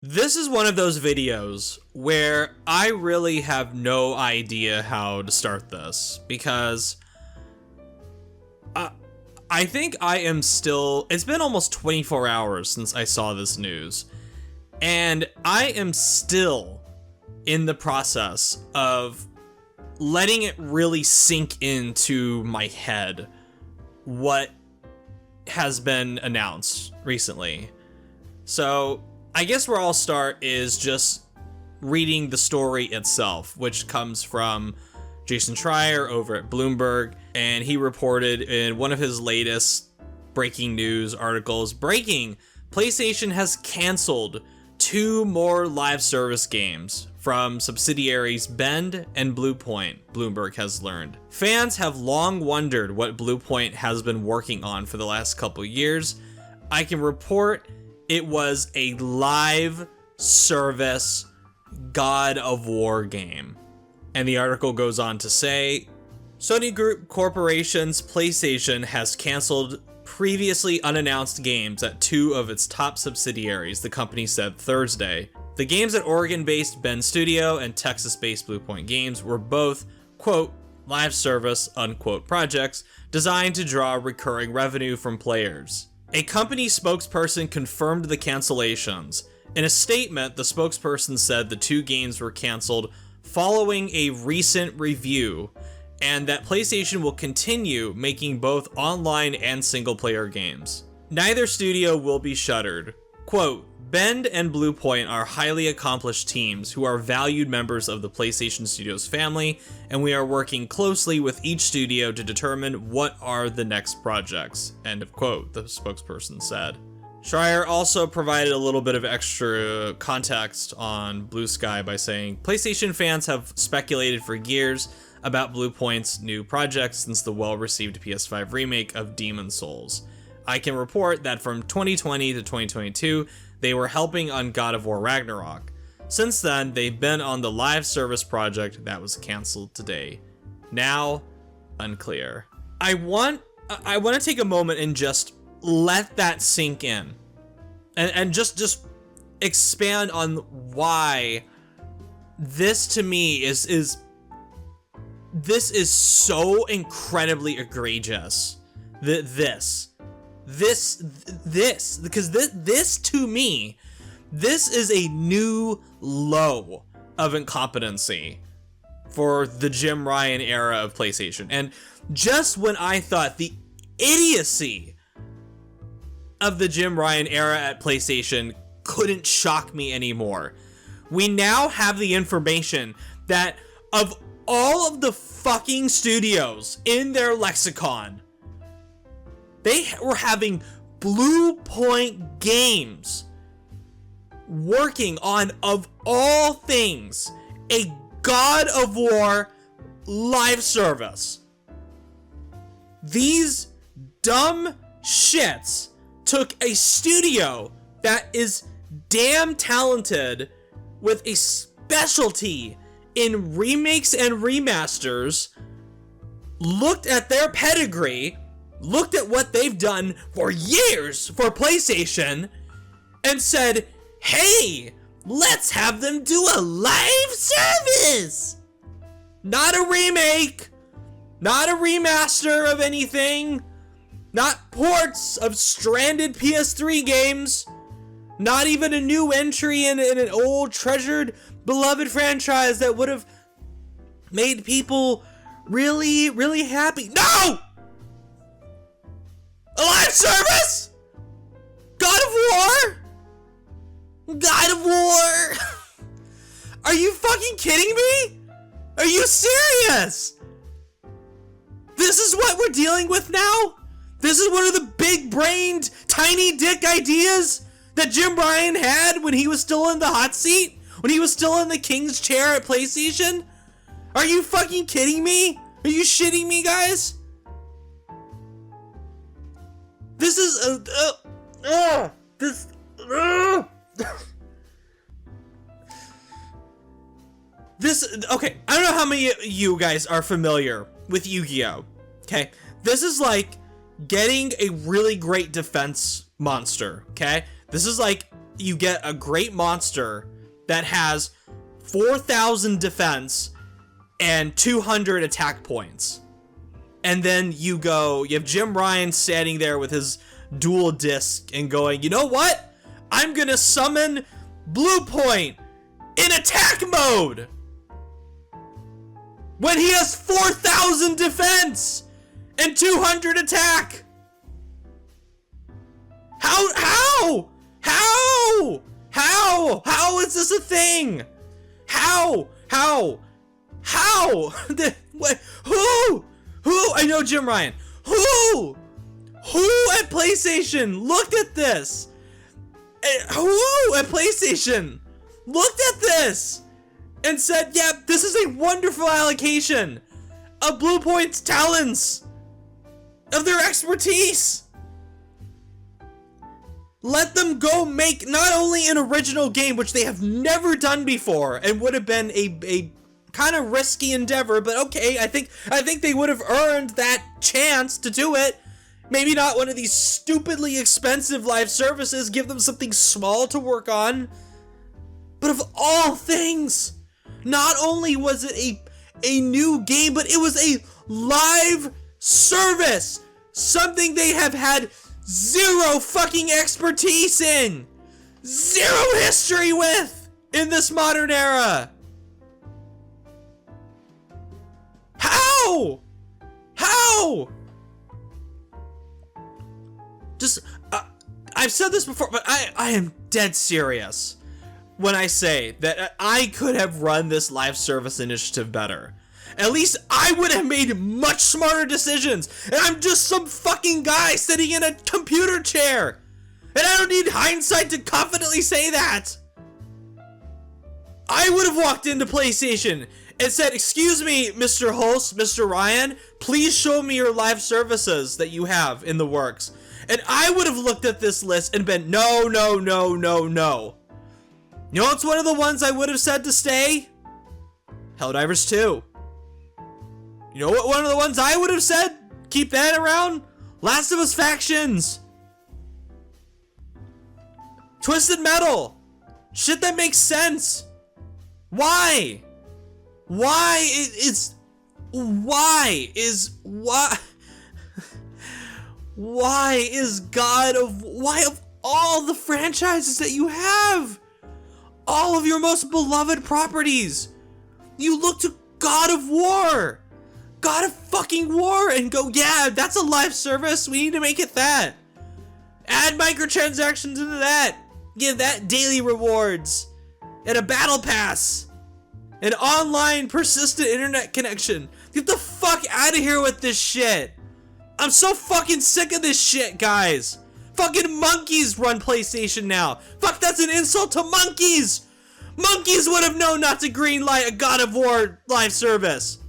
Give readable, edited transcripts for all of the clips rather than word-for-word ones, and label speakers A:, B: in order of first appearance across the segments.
A: This is one of those videos where I really have no idea how to start this because I think I am still, it's been almost 24 hours since I saw this news, and I am still in the process of letting it really sink into my head what has been announced recently. So I guess where I'll start is just reading the story itself, which comes from Jason Schreier over at Bloomberg, and he reported in one of his latest breaking news articles, PlayStation has canceled 2 more live service games from subsidiaries Bend and Bluepoint, Bloomberg has learned. Fans have long wondered what Bluepoint has been working on for the last couple years. I can report it was a live service God of War game. And the article goes on to say, Sony Group Corporation's PlayStation has canceled previously unannounced games at 2 of its top subsidiaries, the company said Thursday. The games at Oregon-based Bend Studio and Texas-based Bluepoint Games were both, quote, live service, unquote, projects designed to draw recurring revenue from players. A company spokesperson confirmed the cancellations. In a statement, the spokesperson said the 2 games were canceled following a recent review, and that PlayStation will continue making both online and single-player games. Neither studio will be shuttered. Quote, Bend and Bluepoint are highly accomplished teams who are valued members of the PlayStation Studios family, and we are working closely with each studio to determine what are the next projects, end of quote, the spokesperson said. Schreier also provided a little bit of extra context on Blue Sky by saying, PlayStation fans have speculated for years about Bluepoint's new project since the well-received PS5 remake of Demon's Souls. I can report that from 2020 to 2022, they were helping on God of War Ragnarok. Since then, they've been on the live service project that was canceled today. Now, unclear. I want to take a moment and just let that sink in. And just expand on why this to me is this is so incredibly egregious. This because this to me, this is a new low of incompetency for the Jim Ryan era of PlayStation. And just when I thought the idiocy of the Jim Ryan era at PlayStation couldn't shock me anymore, we now have the information that of all of the fucking studios in their lexicon, they were having Bluepoint Games working on, of all things, a God of War live service. These dumb shits took a studio that is damn talented with a specialty in remakes and remasters, looked at their pedigree, looked at what they've done for years for PlayStation, and said, hey, let's have them do a live service! Not a remake, not a remaster of anything, not ports of stranded PS3 games, not even a new entry in an old, treasured, beloved franchise that would have made people really, really happy. No! A live service? God of War? God of War? Are you fucking kidding me? Are you serious? This is what we're dealing with now? This is one of the big-brained, tiny dick ideas that Jim Ryan had when he was still in the hot seat? When he was still in the king's chair at PlayStation? Are you fucking kidding me? Are you shitting me, guys? This is okay, I don't know how many of you guys are familiar with Yu-Gi-Oh! Okay? This is like getting a really great defense monster, okay? This is like you get a great monster that has 4,000 defense and 200 attack points. And then you have Jim Ryan standing there with his dual disc and going, you know what? I'm gonna summon Blue Point in attack mode when he has 4,000 defense and 200 attack. How is this a thing? How? Who? I know Jim Ryan. Who at PlayStation looked at this? Who at PlayStation looked at this and said, yeah, this is a wonderful allocation of Blue Point's talents, of their expertise. Let them go make not only an original game, which they have never done before and would have been a kind of risky endeavor, but okay, I think they would have earned that chance to do it. Maybe not one of these stupidly expensive live services, give them something small to work on. But of all things, not only was it a new game, but it was a live service. Something they have had zero fucking expertise in. Zero history with in this modern era. How? Just, I've said this before, but I am dead serious when I say that I could have run this live service initiative better. At least I would have made much smarter decisions. And I'm just some fucking guy sitting in a computer chair. And I don't need hindsight to confidently say that. I would have walked into PlayStation and said, excuse me, Mr. Host, Mr. Ryan, please show me your live services that you have in the works. And I would have looked at this list and been, no. You know what's one of the ones I would have said to stay? Helldivers 2. You know what one of the ones I would have said? Keep that around? Last of Us Factions. Twisted Metal. Shit that makes sense. Why is why of all the franchises that you have, all of your most beloved properties, you look to God of fucking War and go, yeah, that's a live service, we need to make it that. Add microtransactions into that. Give that daily rewards and a battle pass. An online persistent internet connection. Get the fuck out of here with this shit. I'm so fucking sick of this shit, guys. Fucking monkeys run PlayStation now. Fuck, that's an insult to monkeys. Monkeys would have known not to greenlight a God of War live service.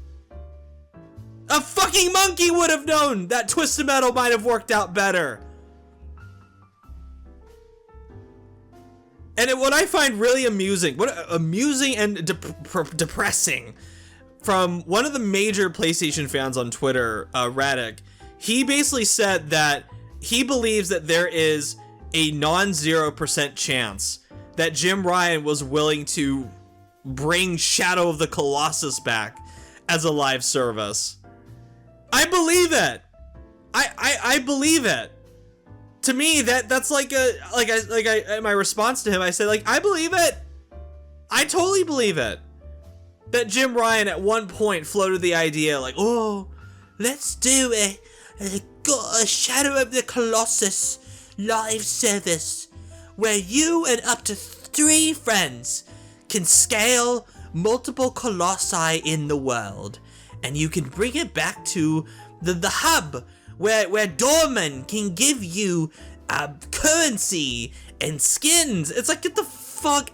A: A fucking monkey would have known that Twisted Metal might have worked out better. And what I find really amusing and depressing from one of the major PlayStation fans on Twitter, Radic, he basically said that he believes that there is a non-0% chance that Jim Ryan was willing to bring Shadow of the Colossus back as a live service. I believe it. I believe it. To me, that's like my response to him, I said, like, I believe it. I totally believe it. That Jim Ryan at one point floated the idea, like, oh, let's do a Shadow of the Colossus live service where you and up to 3 friends can scale multiple colossi in the world, and you can bring it back to the hub where Dorman can give you currency and skins. It's like, get the fuck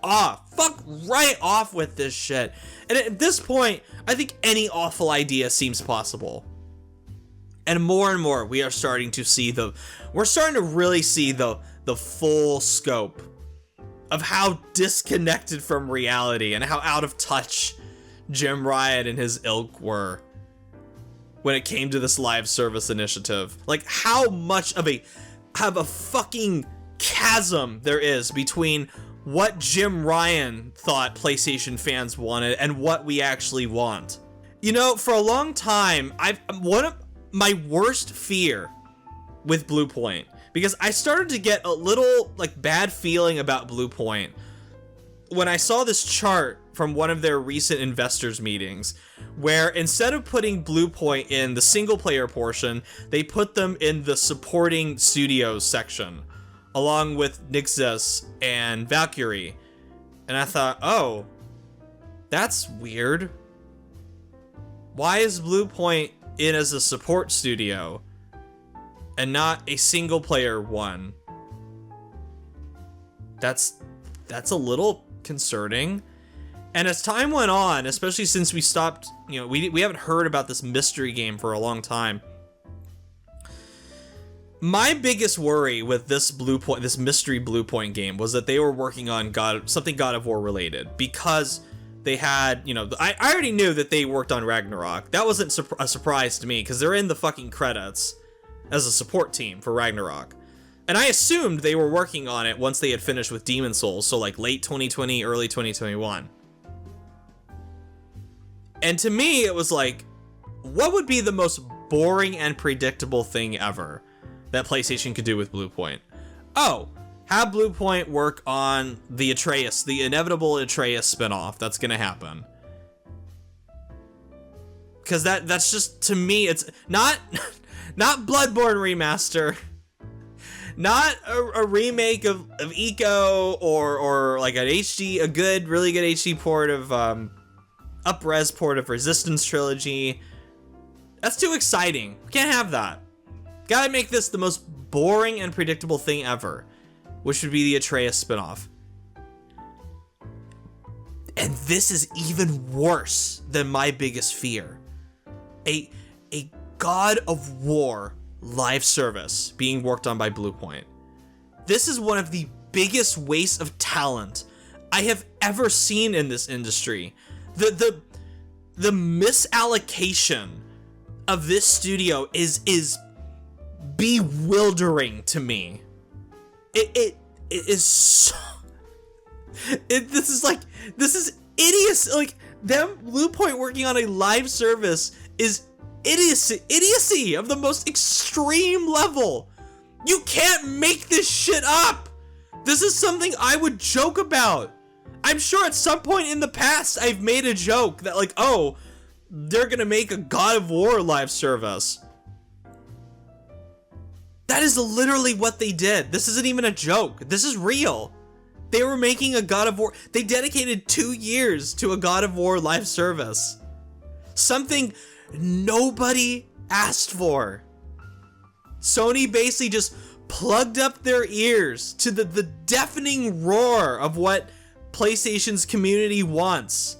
A: off. Fuck right off with this shit. And at this point, I think any awful idea seems possible. And more we are starting to see really see the full scope of how disconnected from reality and how out of touch Jim Ryan and his ilk were when it came to this live service initiative. Like, how much of a fucking chasm there is between what Jim Ryan thought PlayStation fans wanted and what we actually want. You know, for a long time, one of my worst fear with Bluepoint, because I started to get a little like bad feeling about Bluepoint when I saw this chart from one of their recent investors meetings, where instead of putting Bluepoint in the single player portion, they put them in the supporting studios section, along with Nixxes and Valkyrie. And I thought, oh, that's weird. Why is Bluepoint in as a support studio and not a single player one? That's a little concerning. And as time went on, especially since we stopped, you know, we haven't heard about this mystery game for a long time. My biggest worry with this mystery Bluepoint game was that they were working on something God of War related, because they had, you know, I already knew that they worked on Ragnarok. That wasn't a surprise to me, because they're in the fucking credits as a support team for Ragnarok. And I assumed they were working on it once they had finished with Demon Souls, so like late 2020, early 2021. And to me, it was like, what would be the most boring and predictable thing ever that PlayStation could do with Bluepoint? Oh, have Bluepoint work on the Atreus, the inevitable Atreus spinoff that's gonna happen. Because that's just, to me, it's not Bloodborne remaster, not a remake of Eco or like a really good HD port of up-res port of Resistance Trilogy. That's too exciting. We can't have that. Gotta make this the most boring and predictable thing ever, which would be the Atreus spinoff. And this is even worse than my biggest fear. A God of War live service being worked on by Bluepoint. This is one of the biggest wastes of talent I have ever seen in this industry. The misallocation of this studio is bewildering to me. It is so... This is idiocy. Like, them Bluepoint working on a live service is idiocy of the most extreme level. You can't make this shit up. This is something I would joke about. I'm sure at some point in the past I've made a joke that like, oh, they're gonna make a God of War live service. That is literally what they did. This isn't even a joke. This is real. They were making a God of War. They dedicated 2 years to a God of War live service. Something nobody asked for. Sony basically just plugged up their ears to the deafening roar of what PlayStation's community wants.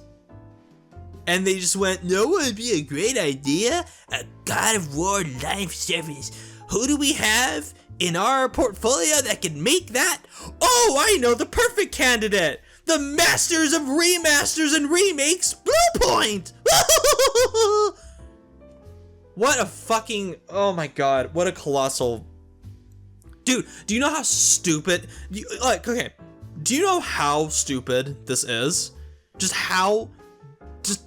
A: And they just went, no, would be a great idea? A God of War live service. Who do we have in our portfolio that can make that? Oh, I know the perfect candidate. The masters of remasters and remakes, Bluepoint. What a fucking, oh my god, what a colossal... Dude, do you know how stupid, okay, do you know how stupid this is? Just how, just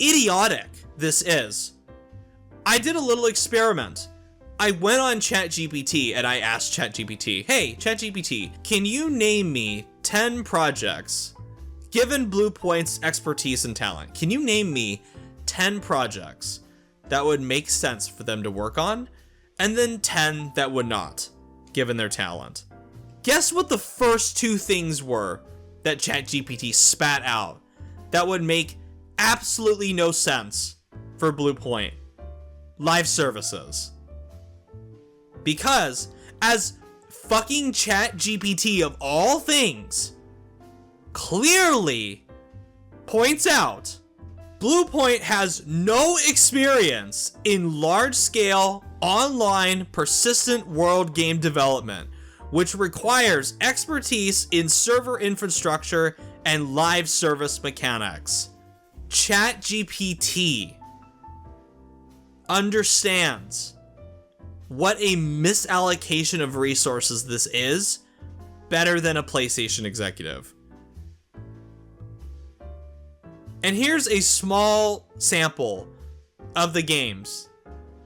A: idiotic this is. I did a little experiment. I went on ChatGPT and I asked ChatGPT, hey, ChatGPT, can you name me 10 projects, given Bluepoint's expertise and talent, can you name me 10 projects that would make sense for them to work on, and then 10 that would not, given their talent? Guess what the first 2 things were that ChatGPT spat out that would make absolutely no sense for Bluepoint? Live services. Because, as fucking ChatGPT of all things clearly points out, Bluepoint has no experience in large-scale, online, persistent world game development, which requires expertise in server infrastructure and live service mechanics. ChatGPT understands what a misallocation of resources this is better than a PlayStation executive. And here's a small sample of the games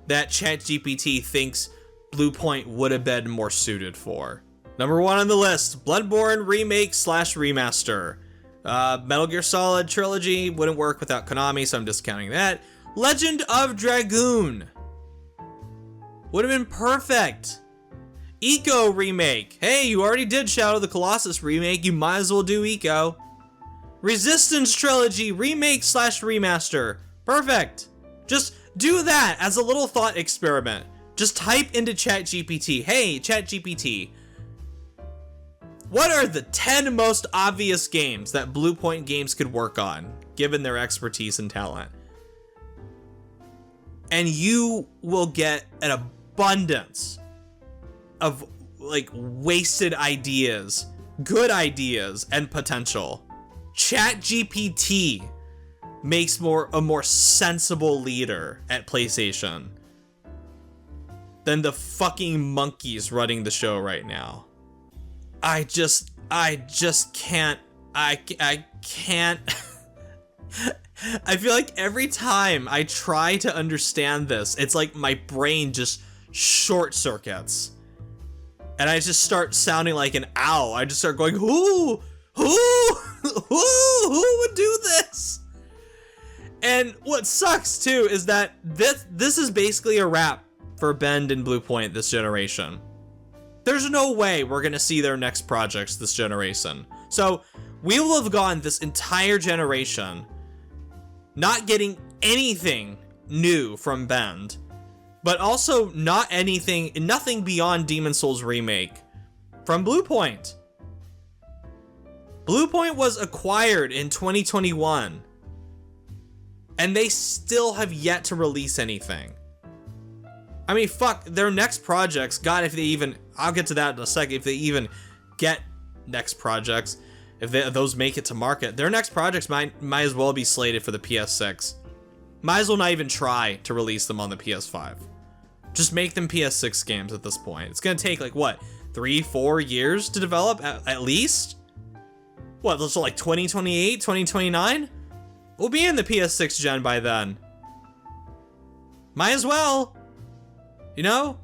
A: that ChatGPT thinks Bluepoint would have been more suited for. Number 1 on the list, Bloodborne Remake / Remaster. Metal Gear Solid Trilogy wouldn't work without Konami, so I'm discounting that. Legend of Dragoon would have been perfect. Eco Remake. Hey, you already did Shadow of the Colossus Remake, you might as well do Eco. Resistance Trilogy Remake / Remaster. Perfect. Just do that as a little thought experiment. Just type into ChatGPT, hey, ChatGPT, what are the 10 most obvious games that Bluepoint Games could work on, given their expertise and talent? And you will get an abundance of, like, wasted ideas, good ideas, and potential. ChatGPT makes a more sensible leader at PlayStation than the fucking monkeys running the show right now. I just can't. I can't. I feel like every time I try to understand this, it's like my brain just short circuits. And I just start sounding like an owl. I just start going, who would do this? And what sucks too is that this is basically a wrap for Bend and Bluepoint this generation. There's no way we're gonna see their next projects this generation. So we will have gone this entire generation not getting anything new from Bend, but also nothing beyond Demon's Souls Remake from Bluepoint. Bluepoint was acquired in 2021, and they still have yet to release anything. I mean, fuck, their next projects, God, if they even, I'll get to that in a second, if they even get next projects, if those make it to market, their next projects might as well be slated for the PS6. Might as well not even try to release them on the PS5. Just make them PS6 games at this point. It's gonna take, like, what, 3-4 years to develop, at least? What, so like 2028, 2029? We'll be in the PS6 gen by then. Might as well. You know?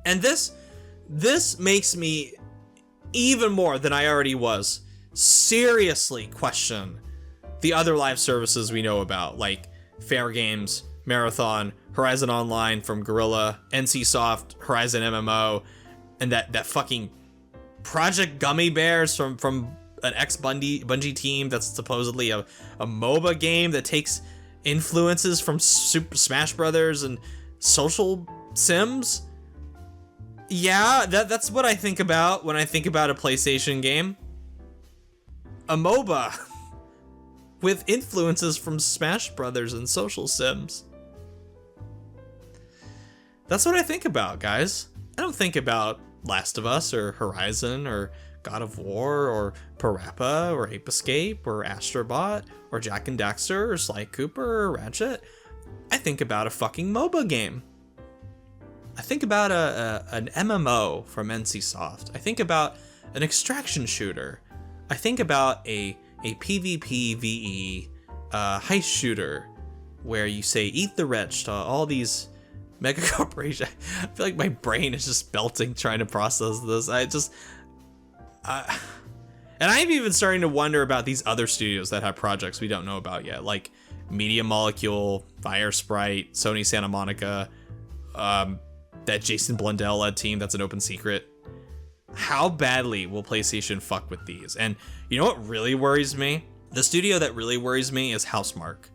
A: And this makes me, even more than I already was, seriously question the other live services we know about, like Fair Games, Marathon, Horizon Online from Guerrilla, NCSoft, Horizon MMO, and that fucking Project Gummy Bears from an ex-Bungie team that's supposedly a MOBA game that takes influences from Super Smash Brothers and social Sims. Yeah, that's what I think about when I think about a PlayStation game. A MOBA with influences from Smash Brothers and social Sims. That's what I think about, guys. I don't think about Last of Us or Horizon or God of War or Parappa or Ape Escape or Astrobot or Jak and Daxter or Sly Cooper or Ratchet. I think about a fucking MOBA game. I think about an MMO from NCSoft. I think about an extraction shooter. I think about a PvPvE heist shooter where you say eat the rich to all these mega corporations. I feel like my brain is just belting trying to process this. And I'm even starting to wonder about these other studios that have projects we don't know about yet, like Media Molecule, Fire Sprite, Sony Santa Monica, that Jason Blundell led team that's an open secret. How badly will PlayStation fuck with these? And you know what really worries me? The studio that really worries me is Housemarque.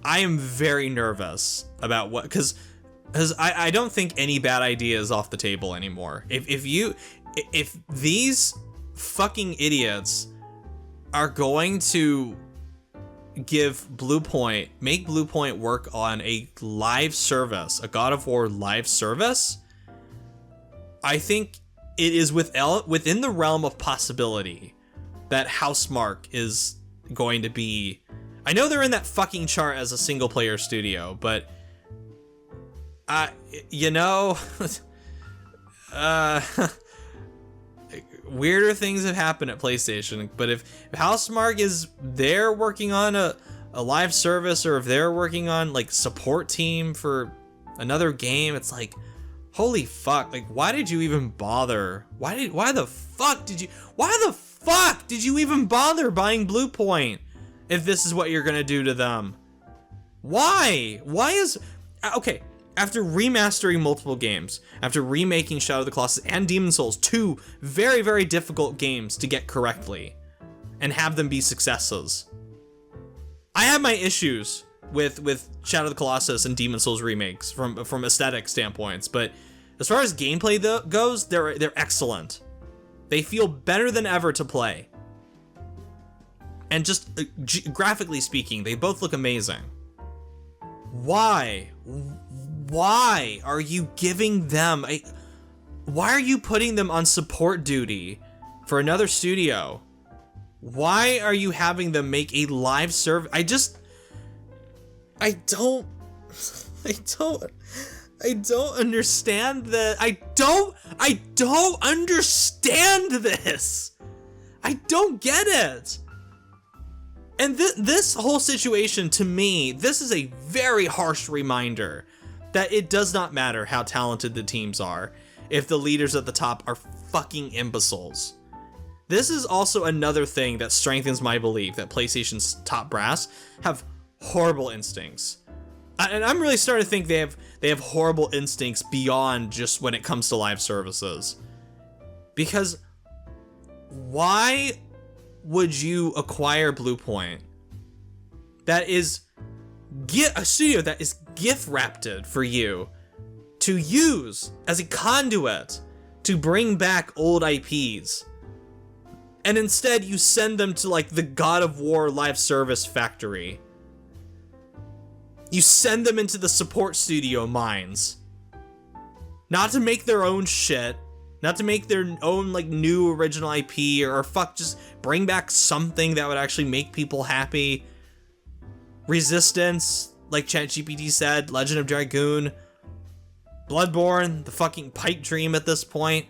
A: I am very nervous about what, because I don't think any bad idea is off the table anymore. If these fucking idiots are going to make Bluepoint work on a live service, a God of War live service, I think it is within the realm of possibility that Housemarque is going to be, I know they're in that fucking chart as a single player studio, but you know, weirder things have happened at PlayStation, but if Housemarque is there working on a live service, or if they're working on like support team for another game, it's like, holy fuck, like why did you even bother? Why the fuck did you even bother buying Bluepoint if this is what you're gonna do to them? Why is okay, after remastering multiple games, after remaking Shadow of the Colossus and Demon's Souls, two very, very difficult games to get correctly and have them be successes. I have my issues with Shadow of the Colossus and Demon's Souls remakes from aesthetic standpoints, but as far as gameplay goes, they're excellent. They feel better than ever to play. And just graphically speaking, they both look amazing. Why are you giving them why are you putting them on support duty for another studio? Why are you having them make a live service? I don't understand that. I don't understand this. I don't get it. And this whole situation, to me, this is a very harsh reminder that it does not matter how talented the teams are if the leaders at the top are fucking imbeciles. This is also another thing that strengthens my belief that PlayStation's top brass have horrible instincts. And I'm really starting to think they have horrible instincts beyond just when it comes to live services. Because why would you acquire Bluepoint that is a studio that is gift wrapped for you to use as a conduit to bring back old IPs, and instead you send them to like the God of War live service factory? You send them into the support studio mines, not to make their own shit, not to make their own like new original IP, or fuck, just bring back something that would actually make people happy. Resistance, like ChatGPT said, Legend of Dragoon, Bloodborne, the fucking pipe dream at this point.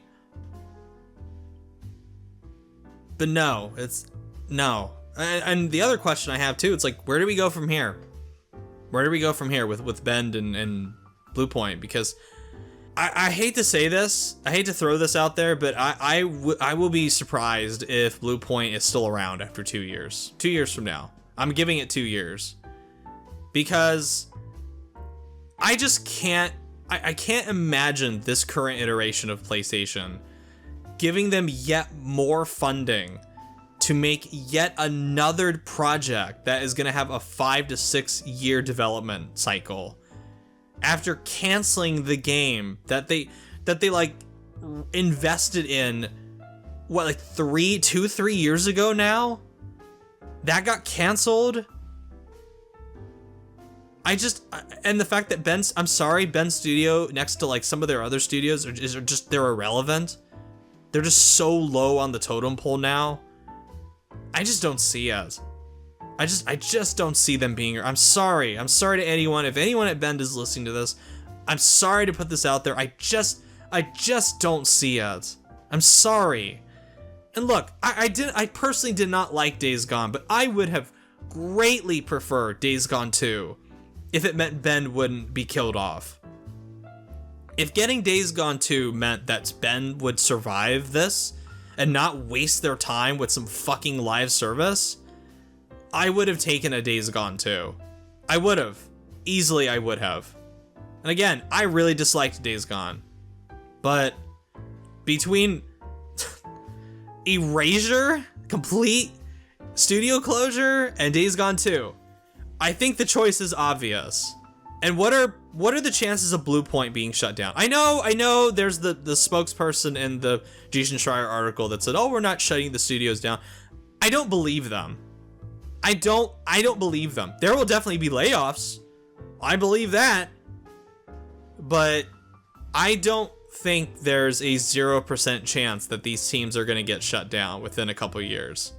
A: But no, it's no. And the other question I have too, it's like, where do we go from here? Where do we go from here with Bend and Bluepoint? Because I hate to say this, I hate to throw this out there, but I will be surprised if Bluepoint is still around after 2 years. 2 years from now. I'm giving it 2 years. Because I just can't, I can't imagine this current iteration of PlayStation giving them yet more funding to make yet another project that is going to have a 5 to 6 year development cycle after canceling the game that they like invested in, what, like 3 years ago now? That got canceled. And the fact that Ben's studio next to like some of their other studios are just, they're irrelevant. They're just so low on the totem pole now. I just don't see it. I just don't see them being here. I'm sorry to anyone. If anyone at Bend is listening to this, I'm sorry to put this out there. I just don't see it. I'm sorry. And look, I personally did not like Days Gone, but I would have greatly preferred Days Gone 2 if it meant Ben wouldn't be killed off. If getting Days Gone 2 meant that Ben would survive this and not waste their time with some fucking live service, I would have taken a Days Gone 2. I would have. Easily I would have. And again, I really disliked Days Gone. But between erasure, complete studio closure, and Days Gone 2, I think the choice is obvious. And what are the chances of Bluepoint being shut down? I know there's the spokesperson in the Jason Schreier article that said, "Oh, we're not shutting the studios down." I don't believe them. I don't believe them. There will definitely be layoffs. I believe that. But I don't think there's a 0% chance that these teams are going to get shut down within a couple years.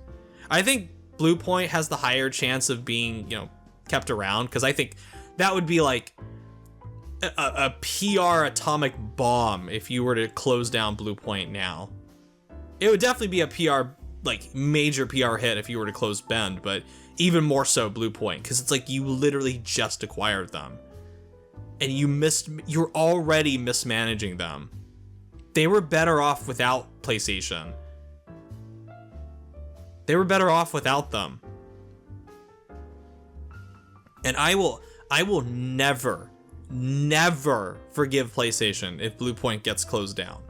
A: I think Bluepoint has the higher chance of being, kept around, because I think that would be like a PR atomic bomb if you were to close down Blue Point now. It would definitely be a PR, like, major PR hit if you were to close Bend, but even more so Blue Point, because it's like you literally just acquired them. And you're already mismanaging them. They were better off without PlayStation. They were better off without them. And I will never forgive PlayStation if Blue Point gets closed down.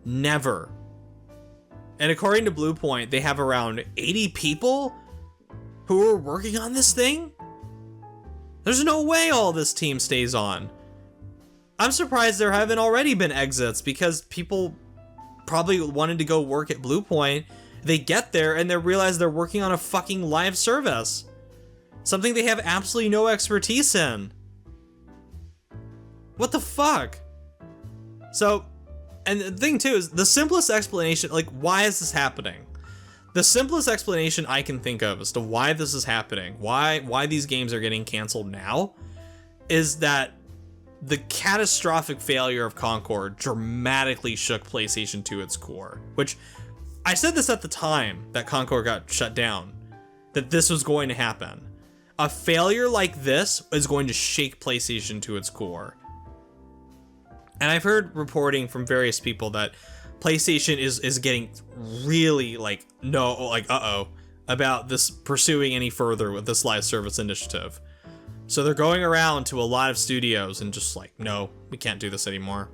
A: Never. And according to Blue Point, they have around 80 people who are working on this thing? There's no way all this team stays on. I'm surprised there haven't already been exits, because people probably wanted to go work at Blue Point. They get there and they realize they're working on a fucking live service. Something they have absolutely no expertise in. What the fuck? So, and the thing too is, the simplest explanation, like, why is this happening? The simplest explanation I can think of as to why this is happening, why these games are getting canceled now, is that the catastrophic failure of Concord dramatically shook PlayStation to its core. Which, I said this at the time that Concord got shut down, that this was going to happen. A failure like this is going to shake PlayStation to its core. And I've heard reporting from various people that PlayStation is getting really about this pursuing any further with this live service initiative. So they're going around to a lot of studios and just like, no, we can't do this anymore.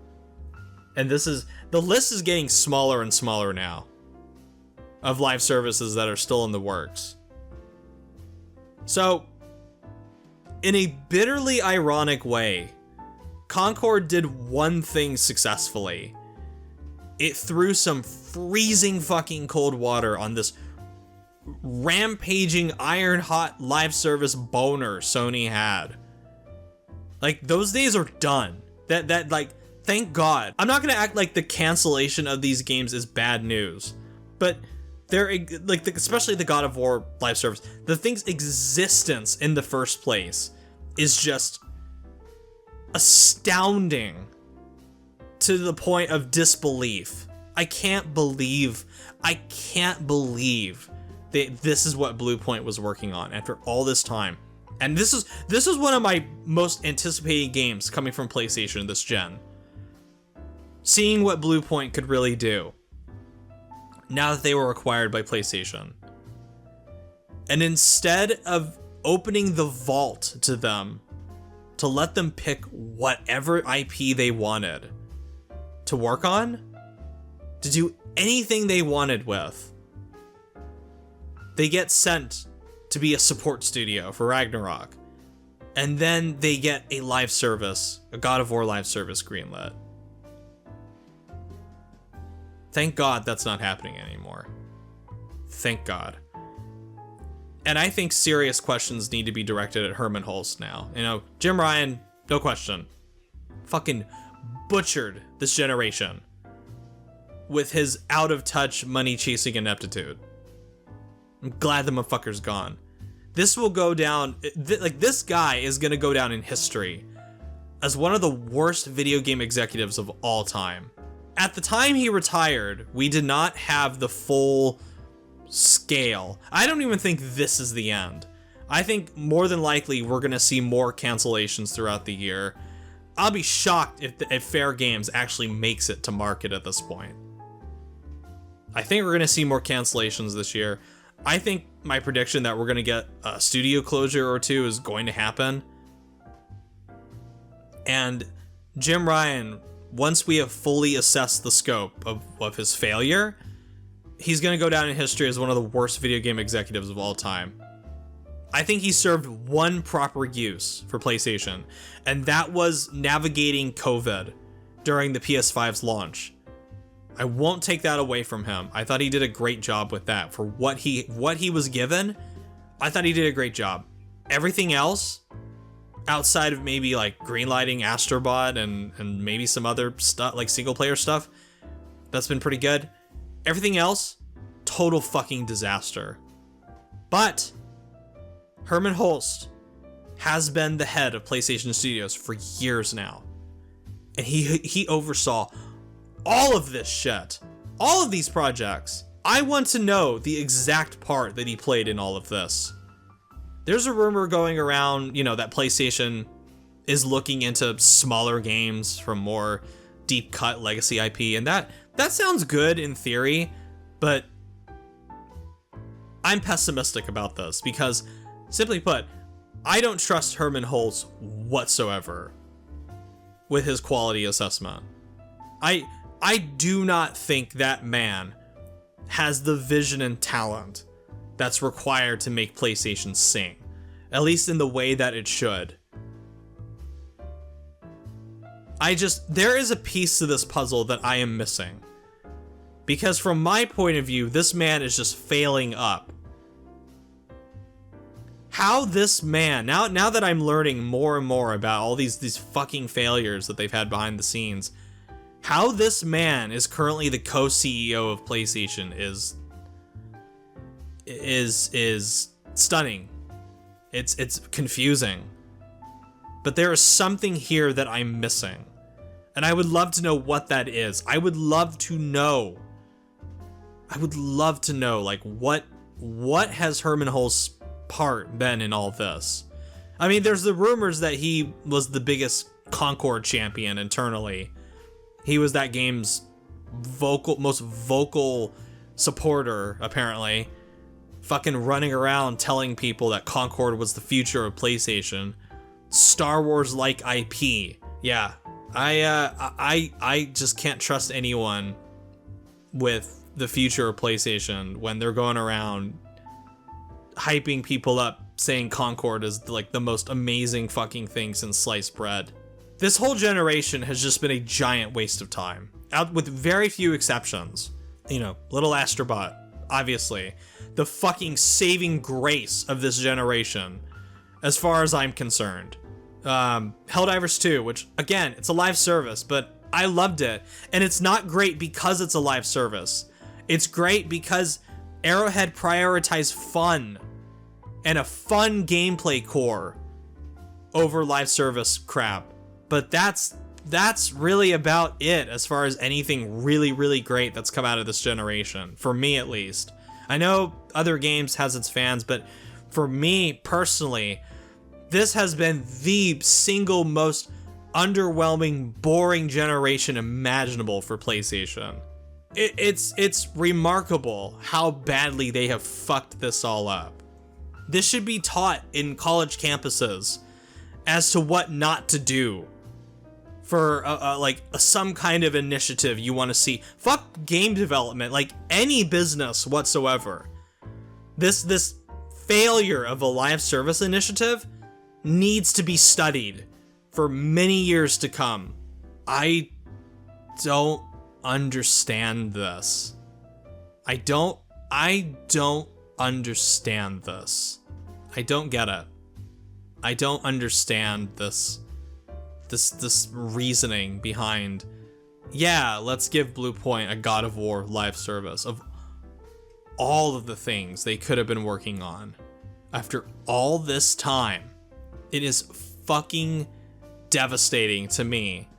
A: And the list is getting smaller and smaller now of live services that are still in the works. So, in a bitterly ironic way, Concord did one thing successfully. It threw some freezing fucking cold water on this rampaging iron hot live service boner Sony had. Like, those days are done. That like, thank God. I'm not gonna act like the cancellation of these games is bad news, but they're like, especially the God of War live service, the thing's existence in the first place is just astounding to the point of disbelief. I can't believe that this is what Blue Point was working on after all this time. And this is one of my most anticipated games coming from PlayStation this gen. Seeing what Blue Point could really do now that they were acquired by PlayStation. And instead of opening the vault to them to let them pick whatever IP they wanted to work on, to do anything they wanted with, they get sent to be a support studio for Ragnarok. And then they get a live service, a God of War live service greenlit. Thank God that's not happening anymore. Thank God. And I think serious questions need to be directed at Herman Hulst now. You know, Jim Ryan, no question, fucking butchered this generation with his out-of-touch, money-chasing ineptitude. I'm glad the motherfucker's gone. This will go down, like, this guy is gonna go down in history as one of the worst video game executives of all time. At the time he retired, we did not have the full scale. I don't even think this is the end. I think more than likely we're gonna see more cancellations throughout the year. I'll be shocked if Fair Games actually makes it to market at this point. I think we're gonna see more cancellations this year. I think my prediction that we're going to get a studio closure or two is going to happen. And Jim Ryan, once we have fully assessed the scope of his failure, he's going to go down in history as one of the worst video game executives of all time. I think he served one proper use for PlayStation, and that was navigating COVID during the PS5's launch. I won't take that away from him. I thought he did a great job with that. For what he was given, I thought he did a great job. Everything else, outside of maybe like greenlighting Astrobot and maybe some other stuff, like single player stuff, that's been pretty good. Everything else, total fucking disaster. But Herman Hulst has been the head of PlayStation Studios for years now. and he oversaw all of this shit, all of these projects. I want to know the exact part that he played in all of this. There's a rumor going around, that PlayStation is looking into smaller games from more deep cut legacy IP, and that sounds good in theory, but I'm pessimistic about this because, simply put, I don't trust Hermen Hulst whatsoever with his quality assessment. I do not think that man has the vision and talent that's required to make PlayStation sing, at least in the way that it should. There is a piece to this puzzle that I am missing. Because from my point of view, this man is just failing up. How this man, now that I'm learning more and more about all these fucking failures that they've had behind the scenes, how this man is currently the co-CEO of PlayStation is stunning. It's confusing. But there is something here that I'm missing. And I would love to know what that is. I would love to know, like, what has Hermen Hulst's part been in all this? I mean, there's the rumors that he was the biggest Concord champion internally. He was that game's most vocal supporter, apparently. Fucking running around telling people that Concord was the future of PlayStation. Star Wars-like IP. Yeah, I just can't trust anyone with the future of PlayStation when they're going around hyping people up, saying Concord is like the most amazing fucking thing since sliced bread. This whole generation has just been a giant waste of time, with very few exceptions. Little Astrobot, obviously, the fucking saving grace of this generation, as far as I'm concerned. Helldivers 2, which, again, it's a live service, but I loved it. And it's not great because it's a live service. It's great because Arrowhead prioritized fun and a fun gameplay core over live service crap. But that's really about it as far as anything really, really great that's come out of this generation, for me at least. I know other games has its fans, but for me personally, this has been the single most underwhelming, boring generation imaginable for PlayStation. It's remarkable how badly they have fucked this all up. This should be taught in college campuses as to what not to do for some kind of initiative you want to see. Fuck game development, like any business whatsoever. This failure of a live service initiative needs to be studied for many years to come. I don't understand this. I don't understand this. I don't get it. I don't understand this reasoning behind, yeah, let's give Bluepoint a God of War live service. Of all of the things they could have been working on after all this time, it is fucking devastating to me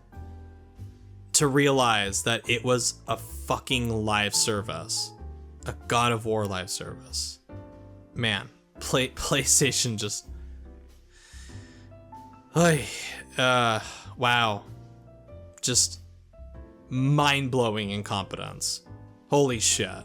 A: to realize that it was a fucking live service. A God of War live service. Man, PlayStation just... wow. Just mind-blowing incompetence. Holy shit.